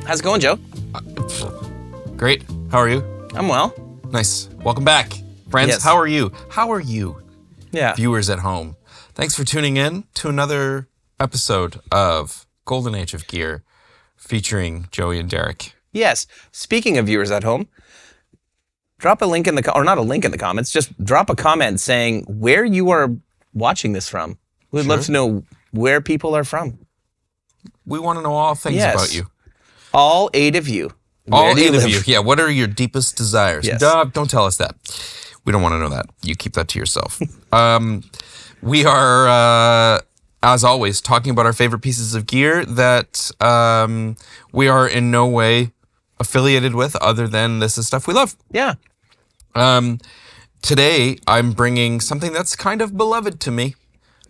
How's it going, Joe? Great. How are you? I'm well. Nice. Welcome back, friends. Yes. How are you? How are you, Yeah. viewers at home? Thanks for tuning in to another episode of Golden Age of Gear featuring Joey and Derek. Yes. Speaking of viewers at home, drop a link in the or not a link in the comments. Just drop a comment saying where you are watching this from. We'd love to know where people are from. We want to know all things Yes. about you. All 8 of you. All Where do 8 of live? you. Yeah. What are your deepest desires? Yes. Don't tell us that. We don't want to know that. You keep that to yourself. We are, as always, talking about our favorite pieces of gear that we are in no way affiliated with other than this is stuff we love. Yeah. Today, I'm bringing something that's kind of beloved to me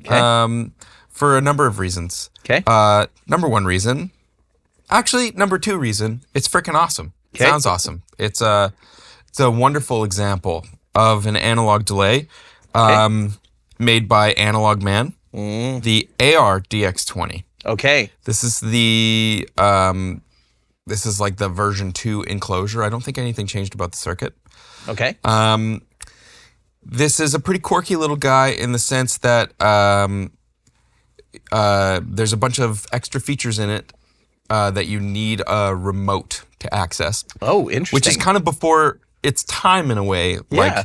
for a number of reasons. Okay. Number 1 reason, actually, number 2 reason, it's freaking awesome. It sounds awesome. It's a wonderful example of an analog delay made by Analog Man, the ARDX20. Okay. This is like the version 2 enclosure. I don't think anything changed about the circuit. Okay. This is a pretty quirky little guy in the sense that there's a bunch of extra features in it that you need a remote to access. Oh, interesting. Which is kind of before its time in a way. Yeah.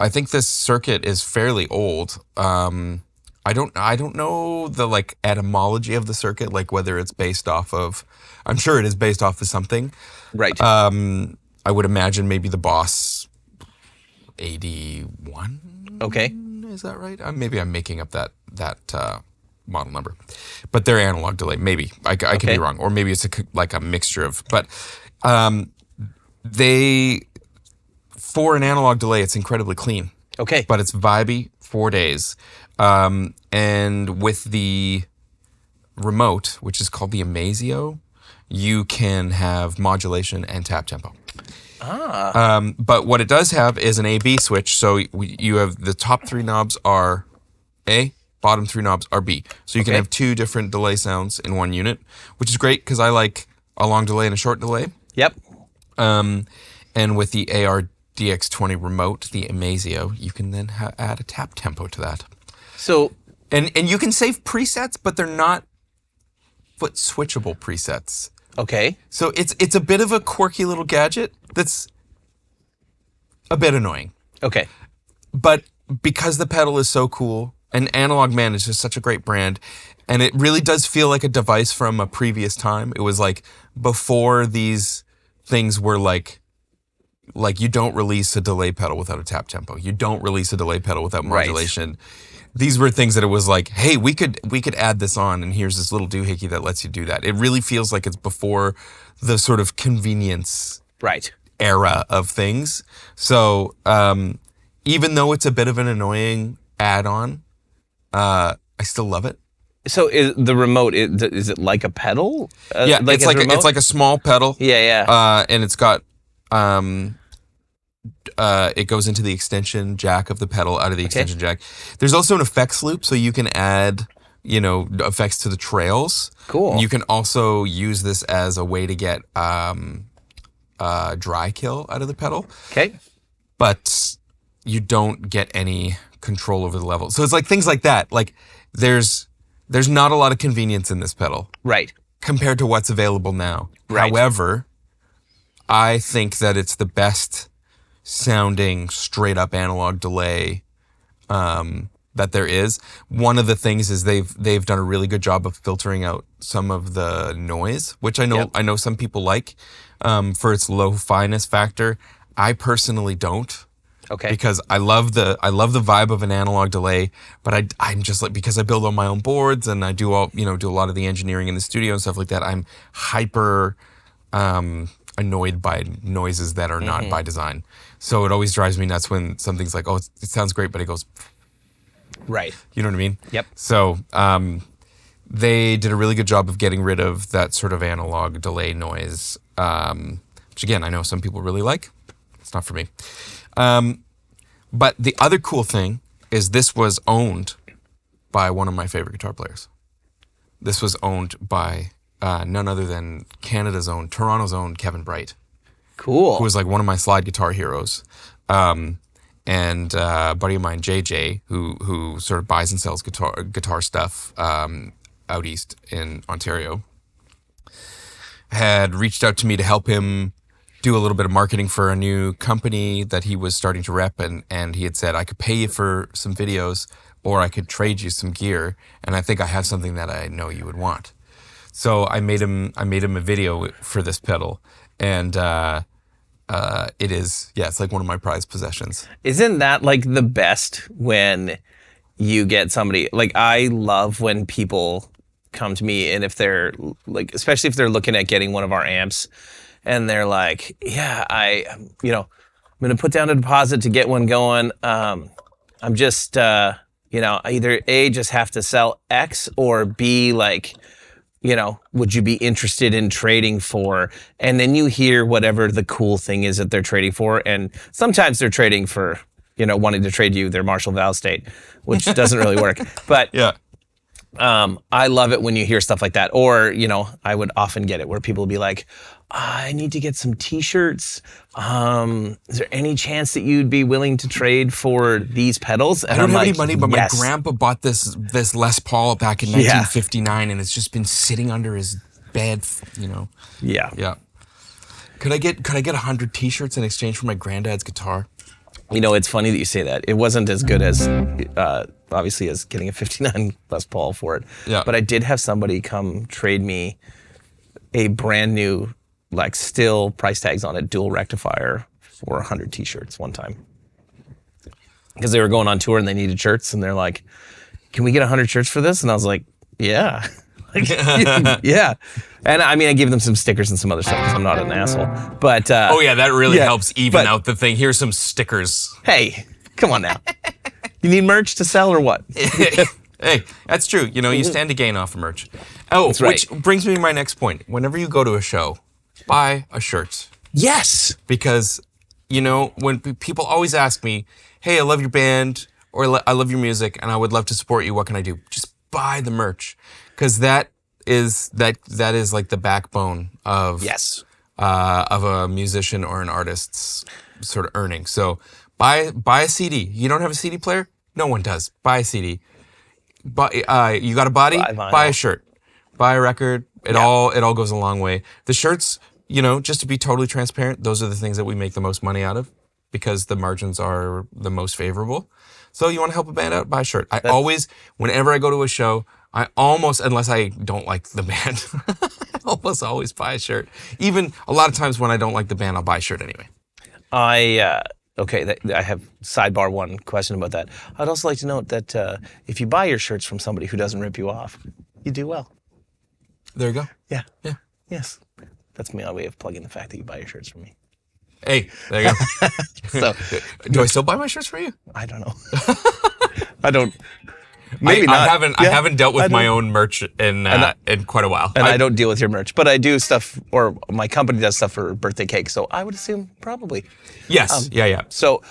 I think this circuit is fairly old. I don't know the like etymology of the circuit, like whether it's based off of. I'm sure it is based off of something. Right. I would imagine maybe the Boss 81. Okay. Is that right? Maybe I'm making up that model number, but they're analog delay. Maybe I could be wrong, or maybe it's like a mixture of. But for an analog delay, it's incredibly clean. Okay. But it's vibey 4 days, and with the remote, which is called the Amazio, you can have modulation and tap tempo. But what it does have is an A/B switch. So you have the top 3 knobs are A, bottom 3 knobs are B. So you can have 2 different delay sounds in one unit, which is great because I like a long delay and a short delay. Yep. And with the ARDX20 remote, the Amazio, you can then add a tap tempo to that. So, and you can save presets, but they're not foot switchable presets. okay. So it's a bit of a quirky little gadget that's a bit annoying. Okay. But because the pedal is so cool, and Analog Man is just such a great brand, and it really does feel like a device from a previous time. It was like before these things were like you don't release a delay pedal without a tap tempo. You don't release a delay pedal without modulation. Right. These were things that it was like, hey, we could add this on, and here's this little doohickey that lets you do that. It really feels like it's before the sort of convenience era of things. So even though it's a bit of an annoying add-on, I still love it. So is the remote, is it like a pedal? Yeah, like it's like a small pedal. Yeah. And it's got it goes into the extension jack of the pedal out of the extension jack. There's also an effects loop, so you can add, effects to the trails. Cool. And you can also use this as a way to get dry kill out of the pedal. Okay. But you don't get any control over the level. So it's like things like that. Like there's not a lot of convenience in this pedal. Right. Compared to what's available now. Right. However, I think that it's the best sounding straight up analog delay that there is. One of the things is they've done a really good job of filtering out some of the noise, which I know some people like for its low fineness factor. I personally don't. Okay. Because I love the vibe of an analog delay, but I'm just like, because I build on my own boards and I do a lot of the engineering in the studio and stuff like that, I'm hyper annoyed by noises that are not by design. So it always drives me nuts when something's like, oh, it sounds great, but it goes. Right. You know what I mean? Yep. So they did a really good job of getting rid of that sort of analog delay noise, which again, I know some people really like. It's not for me. But the other cool thing is this was owned by one of my favorite guitar players. This was owned by none other than Canada's own, Toronto's own Kevin Breit, Cool. who was like one of my slide guitar heroes. And a buddy of mine, JJ, who sort of buys and sells guitar stuff out east in Ontario, had reached out to me to help him do a little bit of marketing for a new company that he was starting to rep, and he had said, I could pay you for some videos or I could trade you some gear, and I think I have something that I know you would want. So I made him a video for this pedal, and it is, yeah, it's like one of my prized possessions. Isn't that like the best when you get somebody, like I love when people come to me and if they're like, especially if they're looking at getting one of our amps and they're like, yeah, I'm going to put down a deposit to get one going. I'm just, either A, just have to sell X, or B, like, would you be interested in trading for? And then you hear whatever the cool thing is that they're trading for. And sometimes they're trading for, wanting to trade you their Marshall Valve state, which doesn't really work. But Yeah. I love it when you hear stuff like that. Or, I would often get it where people will be like, I need to get some t-shirts. Is there any chance that you'd be willing to trade for these pedals? And I don't I'm have like, any money, but yes. my grandpa bought this Les Paul back in 1959, and it's just been sitting under his bed, Yeah. Yeah. Could I get 100 t-shirts in exchange for my granddad's guitar? It's funny that you say that. It wasn't as good as, obviously, as getting a 59 Les Paul for it. Yeah. But I did have somebody come trade me a brand new, like still price tags on it, dual rectifier for 100 t-shirts one time. Because they were going on tour and they needed shirts, and they're like, can we get 100 shirts for this? And I was like, yeah. Yeah. And I mean, I gave them some stickers and some other stuff because I'm not an asshole. But Oh yeah, that really yeah, helps even but- out the thing. Here's some stickers. hey, come on now. You need merch to sell or what? Hey, that's true. You stand to gain off of merch. Oh, That's right. which brings me to my next point. Whenever you go to a show, buy a shirt. Yes. Because, when people always ask me, hey, I love your band, or I love your music, and I would love to support you, what can I do? Just buy the merch. Because that is like the backbone of Yes. of a musician or an artist's sort of earning. So buy a CD. You don't have a CD player? No one does. Buy a CD. You got a body? Buy vinyl. Buy a shirt. Buy a record. It all goes a long way. The shirts, just to be totally transparent, those are the things that we make the most money out of because the margins are the most favorable. So you want to help a band out? Buy a shirt. Whenever I go to a show, I almost, unless I don't like the band, I almost always buy a shirt. Even a lot of times when I don't like the band, I'll buy a shirt anyway. I have sidebar one question about that. I'd also like to note that if you buy your shirts from somebody who doesn't rip you off, you do well. There you go. Yeah. Yeah. Yes. That's my way of plugging the fact that you buy your shirts from me. Hey, there you go. So, Do I still buy my shirts for you? I don't know. I don't. Maybe not. I haven't dealt with my own merch in quite a while. And I don't deal with your merch, but I do stuff, or my company does stuff for birthday cake. So I would assume probably. Yes. Yeah. So,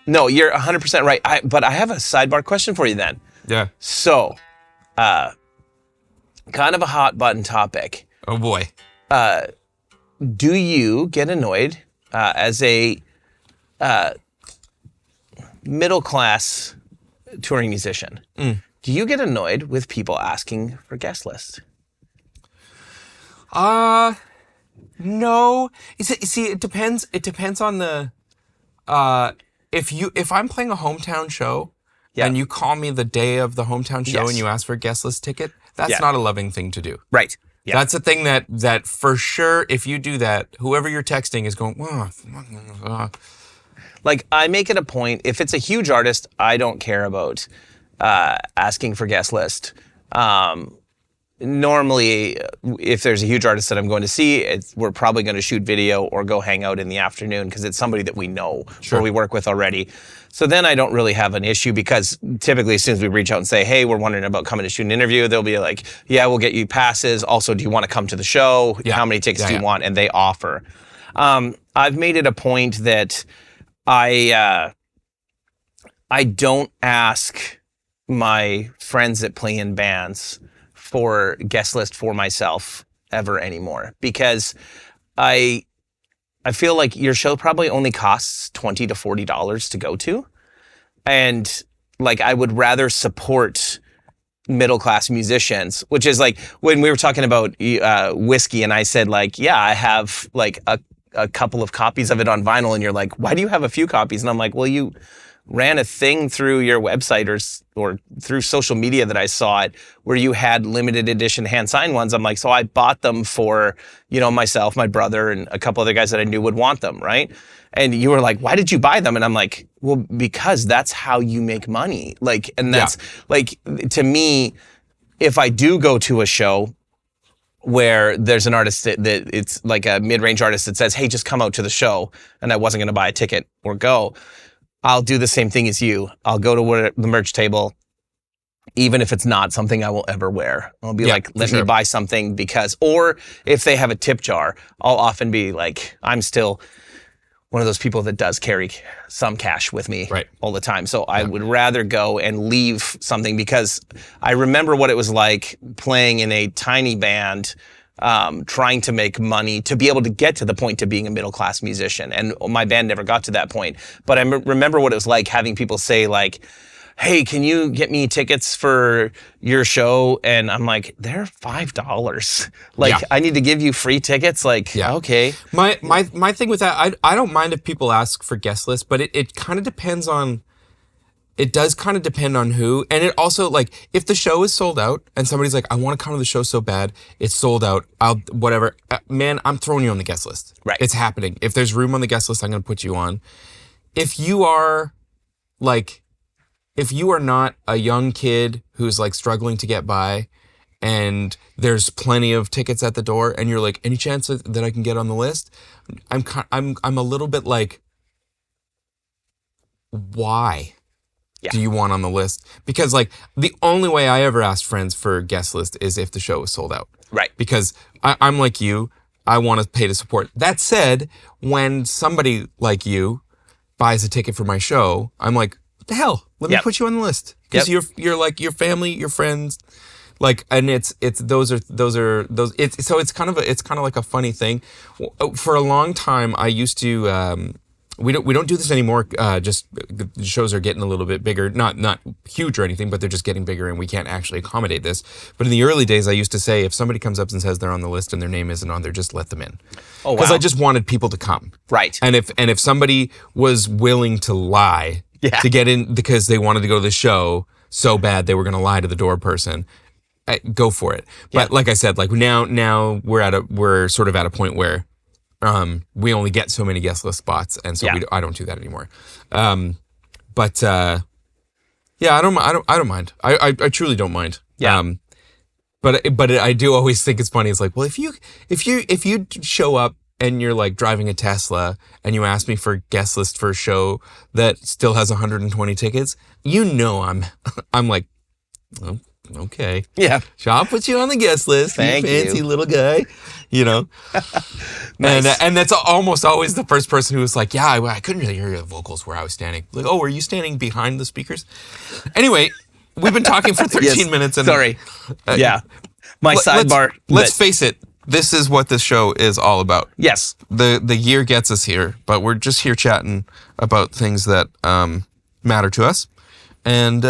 no, you're 100% right. But I have a sidebar question for you then. Yeah. So, kind of a hot button topic. Oh boy. Do you get annoyed as a middle class touring musician? Do you get annoyed with people asking for guest lists? No. See, it depends. It depends on the. If I'm playing a hometown show, and you call me the day of the hometown show and you ask for a guest list ticket, that's not a loving thing to do. Right. Yeah. That's a thing that for sure, if you do that, whoever you're texting is going, Like, I make it a point, if it's a huge artist, I don't care about asking for guest list. Normally, if there's a huge artist that I'm going to see, we're probably going to shoot video or go hang out in the afternoon because it's somebody that we know or we work with already. So then I don't really have an issue because typically as soon as we reach out and say, hey, we're wondering about coming to shoot an interview, they'll be like, yeah, we'll get you passes. Also, do you want to come to the show? Yeah. How many tickets do you want? And they offer. I've made it a point that I don't ask my friends that play in bands for guest list for myself ever anymore, because I feel like your show probably only costs $20 to $40 to go to. And like, I would rather support middle class musicians, which is like when we were talking about whiskey, and I said like, yeah, I have like a couple of copies of it on vinyl, and you're like, why do you have a few copies? And I'm like, well, you ran a thing through your website or through social media that I saw it where you had limited edition hand signed ones. I'm like, so I bought them for, myself, my brother, and a couple other guys that I knew would want them, right? And you were like, why did you buy them? And I'm like, well, because that's how you make money. Like, and that's like, to me, if I do go to a show where there's an artist that it's like a mid-range artist that says, hey, just come out to the show, and I wasn't going to buy a ticket or go, I'll do the same thing as you. I'll go to the merch table, even if it's not something I will ever wear. I'll be like, let me buy something because, or if they have a tip jar, I'll often be like, I'm still one of those people that does carry some cash with me all the time. So I would rather go and leave something, because I remember what it was like playing in a tiny band, trying to make money to be able to get to the point to being a middle-class musician. And my band never got to that point. But I remember what it was like having people say like, hey, can you get me tickets for your show? And I'm like, they're $5. Like, I need to give you free tickets? Like, okay. My thing with that, I don't mind if people ask for guest lists, but it kind of depends on, it does kind of depend on who. And it also, like, if the show is sold out and somebody's like, I want to come to the show so bad, it's sold out, whatever. Man, I'm throwing you on the guest list. Right. It's happening. If there's room on the guest list, I'm going to put you on. If you are, like, if you are not a young kid who's like struggling to get by and there's plenty of tickets at the door and you're like, any chance that I can get on the list? I'm a little bit like, why do you want on the list? Because like the only way I ever asked friends for a guest list is if the show was sold out. Right. Because I'm like you, I want to pay to support. That said, when somebody like you buys a ticket for my show, I'm like, what the hell? Let me put you on the list, because you're like your family, your friends, like, and it's kind of like a funny thing. For a long time, I used to we don't do this anymore. Just the shows are getting a little bit bigger, not huge or anything, but they're just getting bigger, and we can't actually accommodate this. But in the early days, I used to say, if somebody comes up and says they're on the list and their name isn't on there, just let them in. Oh, wow. Because I just wanted people to come. Right. And if somebody was willing to lie to get in because they wanted to go to the show so bad they were going to lie to the door person, go for it. But like I said, like now we're sort of at a point where we only get so many guest list spots, and so I don't do that anymore. But I don't mind. I truly don't mind. Yeah. But I do always think it's funny. It's like, well, if you show up and you're like driving a Tesla and you ask me for a guest list for a show that still has 120 tickets, I'm like, oh, okay. Yeah. So I'll put you on the guest list. Thank you fancy you. little guy, Nice. And that's almost always the first person who was like, yeah, I couldn't really hear the vocals where I was standing. Like, oh, were you standing behind the speakers? Anyway, we've been talking for 13 minutes. And, sorry. My sidebar. Let's face it. This is what this show is all about. Yes. The year gets us here, but we're just here chatting about things that matter to us. And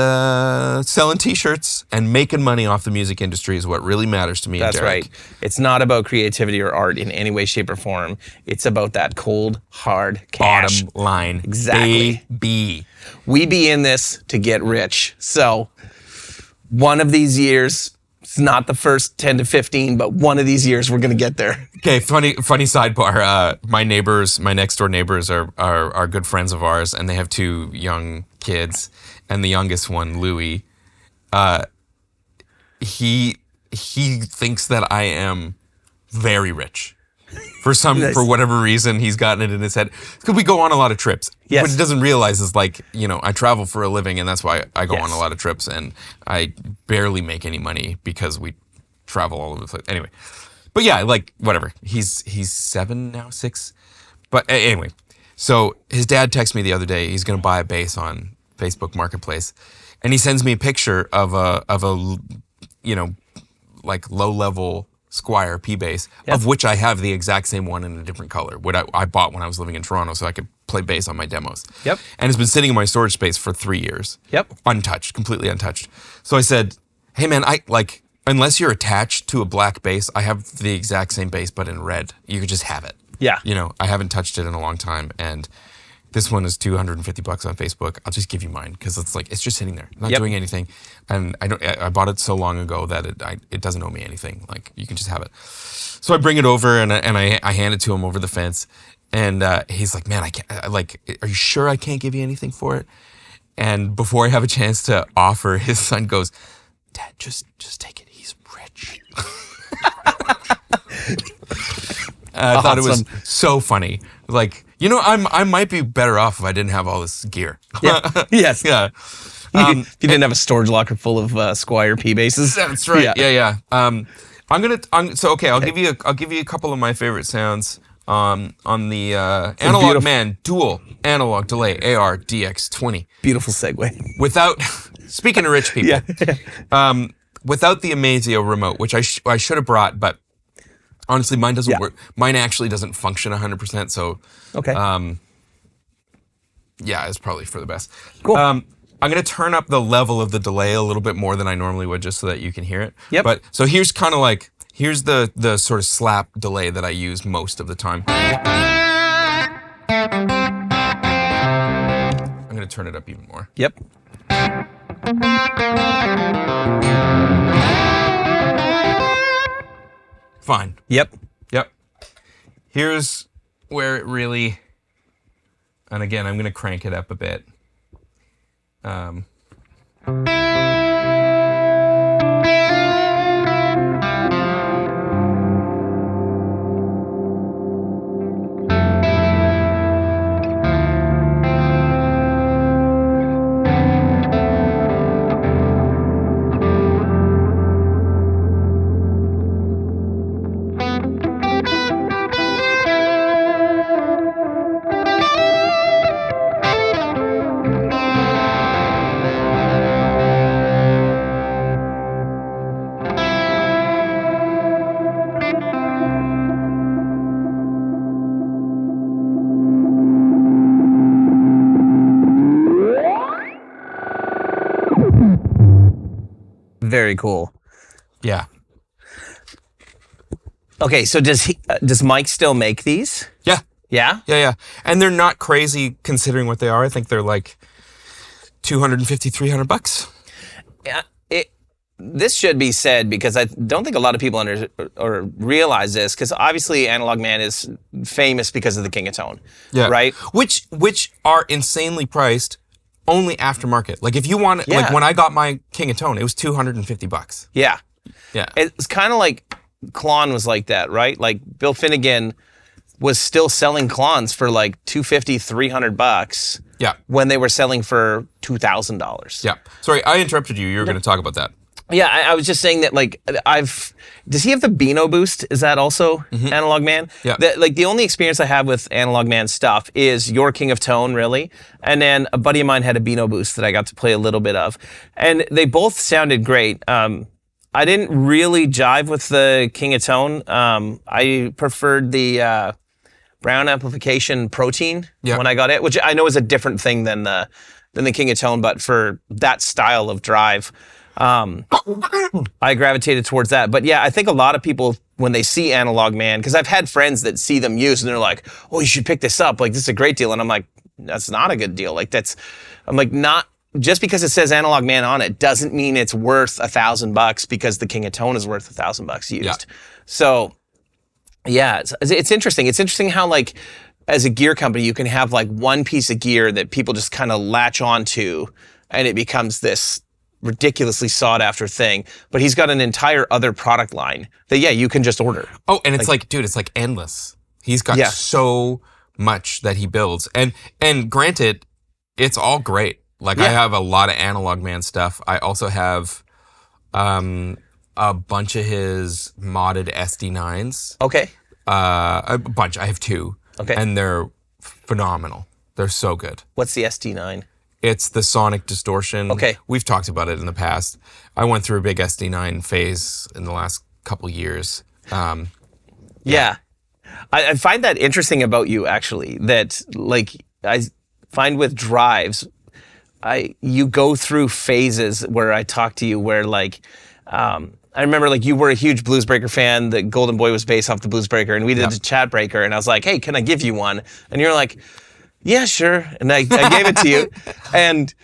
selling T-shirts and making money off the music industry is what really matters to me. That's and Derek. right. It's not about creativity or art in any way, shape, or form. It's about that cold, hard cash. Bottom line. Exactly. Baby. We be in this to get rich. So one of these years, it's not the first 10 to 15, but one of these years we're going to get there. Okay, funny sidebar. My next door neighbors are good friends of ours, and they have two young kids. And the youngest one, Louis, he thinks that I am very rich. For whatever reason, he's gotten it in his head. Because we go on a lot of trips. Yes. What he doesn't realize is, like, I travel for a living, and that's why I go on a lot of trips, and I barely make any money because we travel all over the place. Anyway, but yeah, like, whatever. He's 7 now, 6. But anyway, so his dad texted me the other day. He's going to buy a bass on Facebook Marketplace, and he sends me a picture of a like low-level Squire P bass, of which I have the exact same one in a different color. What I bought when I was living in Toronto, so I could play bass on my demos. Yep. And it's been sitting in my storage space for 3 years. Yep. Untouched, completely untouched. So I said, hey man, unless you're attached to a black bass, I have the exact same bass but in red. You could just have it. Yeah. You know, I haven't touched it in a long time, and this one is $250 on Facebook. I'll just give you mine because it's just sitting there, not doing anything. And I bought it so long ago that it doesn't owe me anything. Like, you can just have it. So I bring it over and I hand it to him over the fence, and he's like, man, are you sure I can't give you anything for it? And before I have a chance to offer, his son goes, Dad, just take it. He's rich. I thought it was so funny. Like, you know, I might be better off if I didn't have all this gear. Yeah. Yes. Yeah. If you didn't have a storage locker full of Squire P basses. That's right. Yeah. I'll give you a couple of my favorite sounds on the Analog Man dual analog delay ARDX20. Beautiful segue. Without speaking to rich people. Yeah. Without the Amazio remote, which I should have brought, but honestly, mine doesn't work. Mine actually doesn't function 100%. So, okay. Yeah, it's probably for the best. Cool. I'm going to turn up the level of the delay a little bit more than I normally would, just so that you can hear it. Yep. But so here's kind of like, here's the sort of slap delay that I use most of the time. I'm going to turn it up even more. Yep. Fine. Yep. Here's where it really, and again, I'm going to crank it up a bit. Very cool. Yeah. Okay, so does Mike still make these? Yeah. Yeah? Yeah. And they're not crazy considering what they are. I think they're like $250, $300. Yeah. This should be said because I don't think a lot of people realize this, because obviously Analog Man is famous because of the King of Tone. Yeah. Right? Which are insanely priced. Only aftermarket. Like, if you want, like when I got my King of Tone, it was $250. Yeah. Yeah. It's kind of like Klon was like that, right? Like Bill Finnegan was still selling Klons for like $250, $300. Yeah. When they were selling for $2,000. Yeah. Sorry, I interrupted you. You were going to talk about that. Yeah, I was just saying that, like, does he have the Beano boost? Is that also Analog Man? Yeah. The only experience I have with Analog Man stuff is your King of Tone, really. And then a buddy of mine had a Beano boost that I got to play a little bit of. And they both sounded great. I didn't really jive with the King of Tone. I preferred the Brown Amplification Protein when I got it, which I know is a different thing than the King of Tone, but for that style of drive, I gravitated towards that. But yeah, I think a lot of people, when they see Analog Man, because I've had friends that see them used and they're like, oh, you should pick this up. Like, this is a great deal. And I'm like, that's not a good deal. Like, not just because it says Analog Man on it doesn't mean it's worth $1,000 because the King of Tone is worth $1,000 used. Yeah. So yeah, it's interesting. It's interesting how, like, as a gear company, you can have like one piece of gear that people just kind of latch onto and it becomes this ridiculously sought after thing, but he's got an entire other product line that you can just order. Oh, and it's like dude, it's like endless. He's got so much that he builds. And granted, it's all great. Like I have a lot of Analog Man stuff. I also have a bunch of his modded SD9s. Okay. A bunch. I have 2. Okay. And they're phenomenal. They're so good. What's the SD9? It's the sonic distortion. Okay. We've talked about it in the past. I went through a big SD9 phase in the last couple years. Yeah. I find that interesting about you, actually, that like I find with drives, you go through phases where I talk to you where like, I remember like you were a huge Bluesbreaker fan. The Golden Boy was based off the Bluesbreaker, and we did the Chat Breaker, and I was like, hey, can I give you one? And you're like, yeah, sure. And I gave it to you. And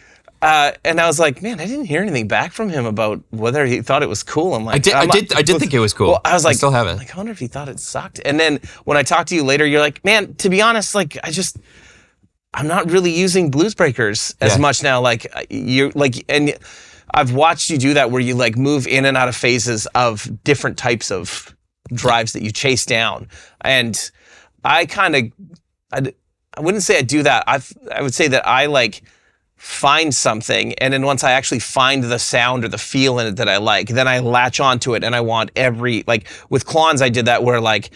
I was like, man, I didn't hear anything back from him about whether he thought it was cool. I'm like, I did think it was cool. Well, I was like, I still have it. Like, I wonder if he thought it sucked. And then when I talked to you later, you're like, man, to be honest, like, I'm not really using Bluesbreakers as much now. Like, you're like, and I've watched you do that where you like move in and out of phases of different types of drives that you chase down. And I wouldn't say I do that. I would say that I like find something, and then once I actually find the sound or the feel in it that I like, then I latch onto it and I want every, like with clones, I did that where like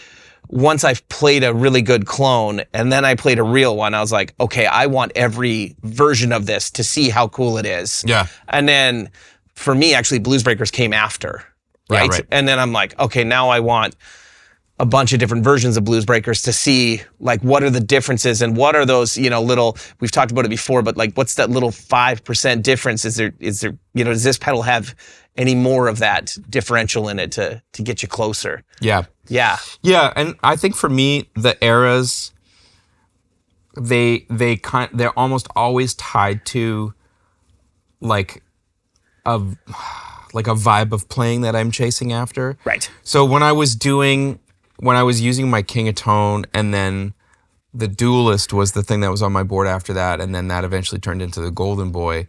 once I've played a really good clone and then I played a real one, I was like, okay, I want every version of this to see how cool it is. Yeah. And then for me, actually, Bluesbreakers came after, right? Yeah, right. And then I'm like, okay, now I want a bunch of different versions of Bluesbreakers to see like what are the differences and what are those, you know, little, we've talked about it before, but like what's that little 5% difference? Is there, you know, does this pedal have any more of that differential in it to get you closer? Yeah. Yeah. Yeah, and I think for me, the eras, they're almost always tied to like a vibe of playing that I'm chasing after. Right. So when I was using my King of Tone, and then the Duelist was the thing that was on my board after that, and then that eventually turned into the Golden Boy.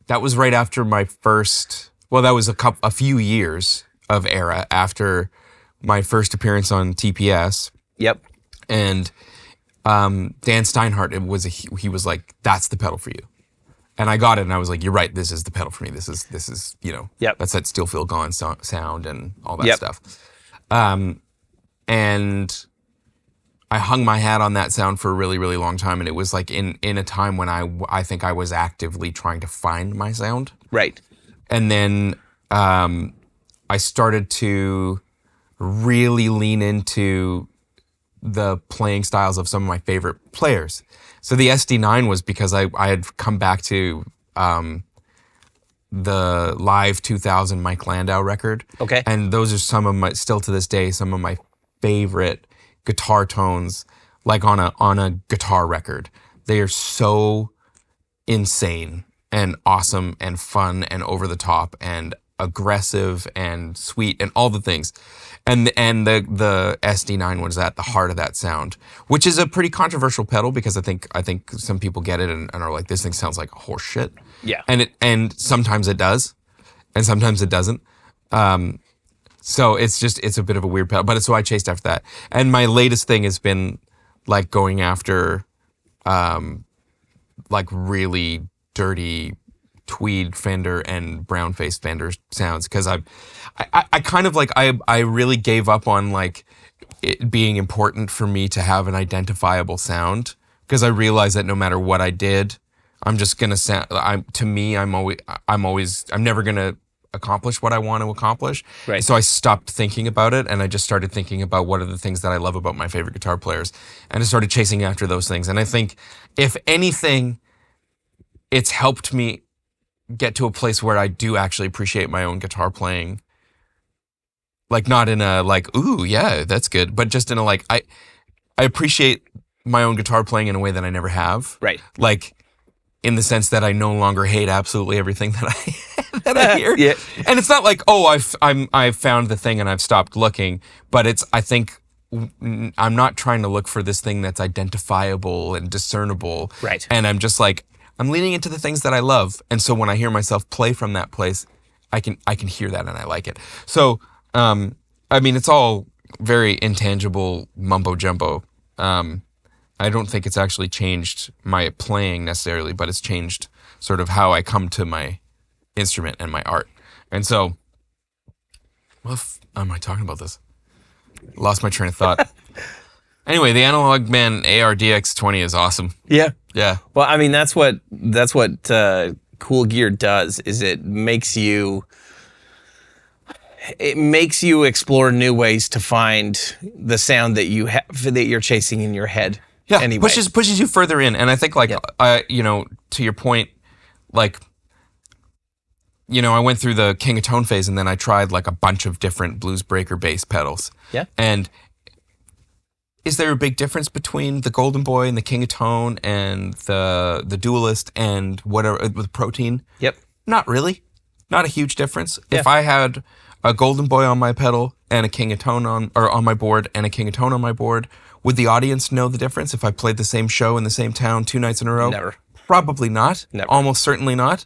That was right after my first. Well, that was a few years of era after my first appearance on TPS. Yep. And Dan Steinhardt, he was like, "That's the pedal for you." And I got it, and I was like, "You're right. This is the pedal for me. This is you know, that's that Steel Feel Gone sound and all that stuff." And I hung my hat on that sound for a really, really long time, and it was like in a time when I think I was actively trying to find my sound. Right. And then I started to really lean into the playing styles of some of my favorite players. So the SD9 was because I had come back to the Live 2000 Mike Landau record. Okay. And those are some of my, still to this day, some of my favorite guitar tones, like on a guitar record. They are so insane and awesome and fun and over the top and aggressive and sweet and all the things. And the SD9 was at the heart of that sound, which is a pretty controversial pedal because I think some people get it and are like, this thing sounds like horse shit. Yeah. And sometimes it does, and sometimes it doesn't. So it's a bit of a weird pedal, but it's so I chased after that. And my latest thing has been like going after like really dirty tweed Fender and brown face Fender sounds, because I kind of like I really gave up on like it being important for me to have an identifiable sound, because I realized that no matter what I did, I'm just gonna sound. I'm never gonna accomplish what I want to accomplish. Right. So I stopped thinking about it, and I just started thinking about what are the things that I love about my favorite guitar players, and I started chasing after those things. And I think, if anything, it's helped me get to a place where I do actually appreciate my own guitar playing. Like, not in a like, ooh, yeah, that's good, but just in a like, I appreciate my own guitar playing in a way that I never have. Right. Like, in the sense that I no longer hate absolutely everything that I hear. Yeah. And it's not like, oh, I've found the thing and I've stopped looking, but I think I'm not trying to look for this thing that's identifiable and discernible. Right. And I'm just like, I'm leaning into the things that I love. And so when I hear myself play from that place, I can hear that and I like it. So, I mean, it's all very intangible mumbo jumbo. I don't think it's actually changed my playing necessarily, but it's changed sort of how I come to my instrument and my art. And so, what am I talking about this? Lost my train of thought. Anyway, the Analog Man ARDX20 is awesome. Yeah. Yeah. Well, I mean, that's what cool gear does. Is it makes you explore new ways to find the sound that you're chasing in your head. Yeah, Anyway. pushes you further in, and I think like Yep. you know, to your point, like, you know, I went through the King of Tone phase, and then I tried like a bunch of different blues breaker bass pedals. Yeah. And is there a big difference between the Golden Boy and the King of Tone and the Duelist and whatever with Protein? Yep. Not really. Not a huge difference. Yeah. If I had a Golden Boy on my pedal and a King of Tone on my board and a King of Tone on my board, would the audience know the difference if I played the same show in the same town 2 nights in a row? Never. Probably not. Never. Almost certainly not.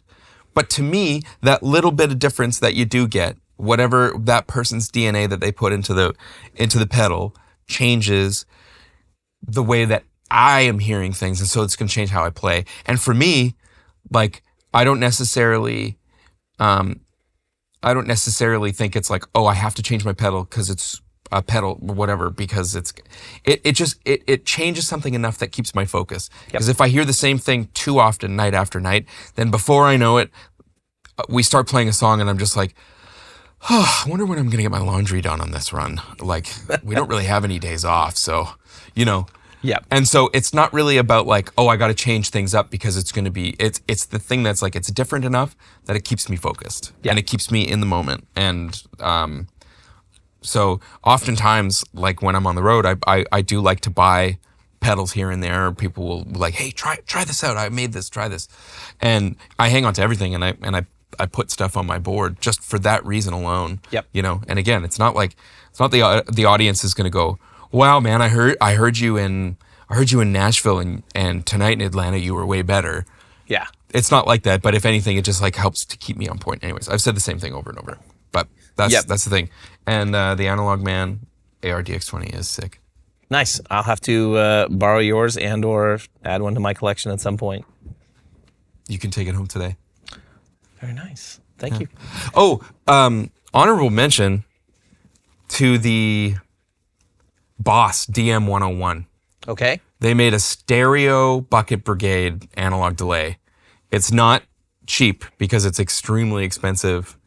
But to me, that little bit of difference that you do get, whatever that person's DNA that they put into the pedal, changes the way that I am hearing things, and so it's going to change how I play. And for me, like, I don't necessarily think it's like, oh, I have to change my pedal because it's a pedal or whatever, because it changes something enough that keeps my focus. Because if I hear the same thing too often, night after night, then before I know it, we start playing a song and I'm just like, oh, I wonder when I'm going to get my laundry done on this run. Like, we don't really have any days off, so, you know. Yeah. And so it's not really about like, oh, I got to change things up because it's going to be, it's the thing that's like, it's different enough that it keeps me focused and it keeps me in the moment. And so oftentimes, like when I'm on the road, I do like to buy pedals here and there. People will be like, hey, try this out. I made this, try this. And I hang on to everything and I put stuff on my board just for that reason alone. Yep. You know, and again, it's not the audience is going to go, wow, man, I heard you in Nashville and tonight in Atlanta you were way better. Yeah. It's not like that, but if anything, it just like helps to keep me on point. Anyways, I've said the same thing over and over, but that's the thing. And the Analog Man ARDX20 is sick. Nice. I'll have to borrow yours or add one to my collection at some point. You can take it home today. Very nice. Thank you. Oh, honorable mention to the Boss DM101. Okay. They made a stereo Bucket Brigade analog delay. It's not cheap because it's extremely expensive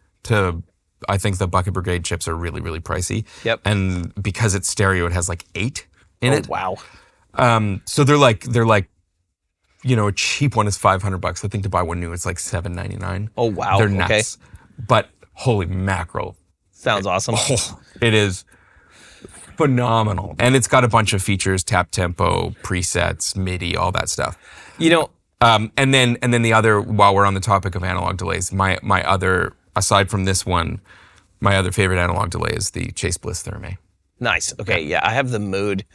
I think the Bucket Brigade chips are really, really pricey. Yep. And because it's stereo, it has like 8 in it. Wow. So they're like, you know, a cheap one is $500. I think to buy one new, it's like $7.99. Oh, wow. They're nuts. Okay. But holy mackerel. Sounds awesome. Oh, it is phenomenal. And it's got a bunch of features, tap tempo, presets, MIDI, all that stuff. You know, and then the other, while we're on the topic of analog delays, my other, aside from this one, my other favorite analog delay is the Chase Bliss Therme. nice. Okay. Yeah. I have the Mood.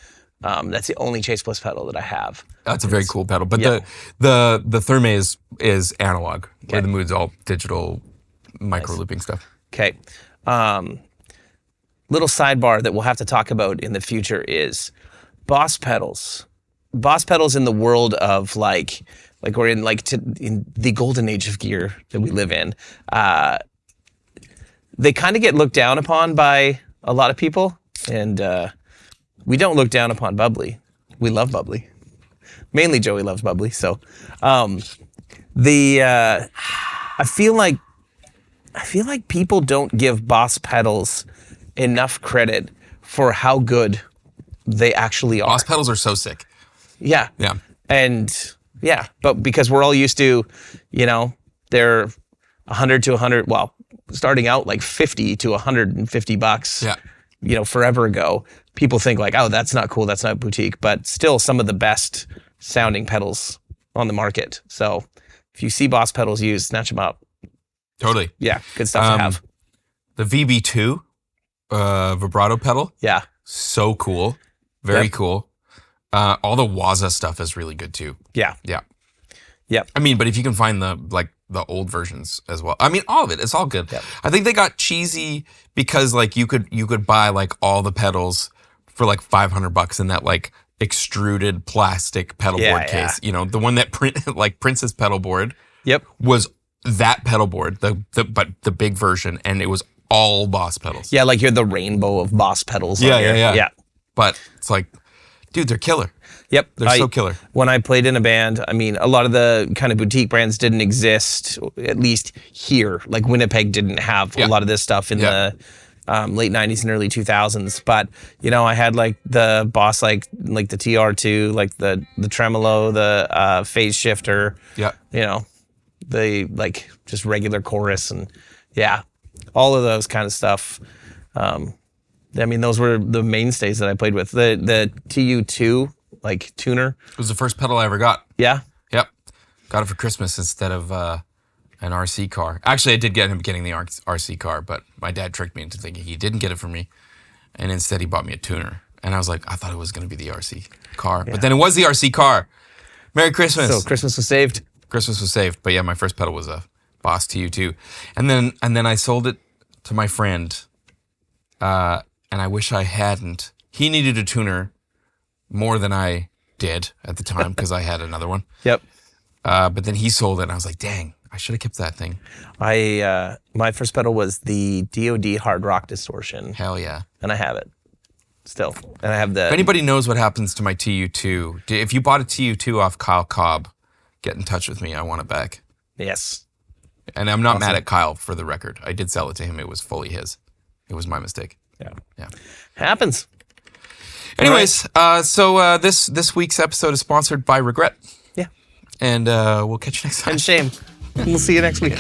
That's the only Chase Bliss pedal that I have. That's a very cool pedal. But Yeah. the Therme is analog, where Okay. the Mood's all digital micro looping stuff. Okay. Little sidebar that we'll have to talk about in the future is Boss pedals. Boss pedals in the world of like we're in in the golden age of gear that we live in. They kind of get looked down upon by a lot of people, and we don't look down upon Bubbly. We love Bubbly. Mainly Joey loves Bubbly. So I feel like people don't give Boss pedals enough credit for how good they actually are. Boss pedals are so sick. Yeah. Yeah. And yeah, but because we're all used to, you know, they're 100 to 100, well, starting out like 50 to 150 bucks. Yeah. You know, forever ago, people think like, oh, that's not cool, that's not boutique, but still some of the best sounding pedals on the market. So if you see Boss pedals used, snatch them up. Totally. Yeah, good stuff to have. The VB2 vibrato pedal, Yeah. so cool. Very Yep. cool. All the Waza stuff is really good too. Yeah. Yeah. Yep. I mean, but if you can find the old versions as well. I mean, all of it. It's all good. Yep. I think they got cheesy because like you could buy like all the pedals for like $500 in that like extruded plastic pedal Yeah, board yeah. case. You know, the one that like Prince's pedal board Yep. was that pedal board, but the big version, and it was all Boss pedals. Yeah, like you're the rainbow of Boss pedals. on Yeah, here. yeah, yeah. Yeah. But it's like, Dude, they're killer. Yep. They're so killer. When I played in a band, I mean, a lot of the kind of boutique brands didn't exist, at least here. Like Winnipeg didn't have a lot of this stuff in the late 90s and early 2000s. But, you know, I had like the Boss, like the TR2, like the tremolo, the phase shifter, you know, the like just regular chorus and all of those kind of stuff. I mean, those were the mainstays that I played with. The TU2, like tuner. It was the first pedal I ever got. Yeah? Yep. Got it for Christmas instead of an RC car. Actually, I did get him getting the RC car, but my dad tricked me into thinking he didn't get it for me. And instead he bought me a tuner. And I was like, I thought it was going to be the RC car. But then it was the RC car. Merry Christmas. So Christmas was saved. Christmas was saved. But yeah, my first pedal was a Boss TU2. And then I sold it to my friend. And I wish I hadn't. He needed a tuner more than I did at the time because I had another one. Yep. But then he sold it, and I was like, dang, I should have kept that thing. My first pedal was the DoD Hard Rock Distortion. Hell yeah. And I have it still. And I have the... If anybody knows what happens to my TU2, if you bought a TU2 off Kyle Cobb, get in touch with me. I want it back. Yes. And I'm not mad at Kyle, for the record. I did sell it to him. It was fully his. It was my mistake. Yeah. Happens. Anyways, so this week's episode is sponsored by Regret. Yeah. And we'll catch you next time. And shame. We'll see you next week.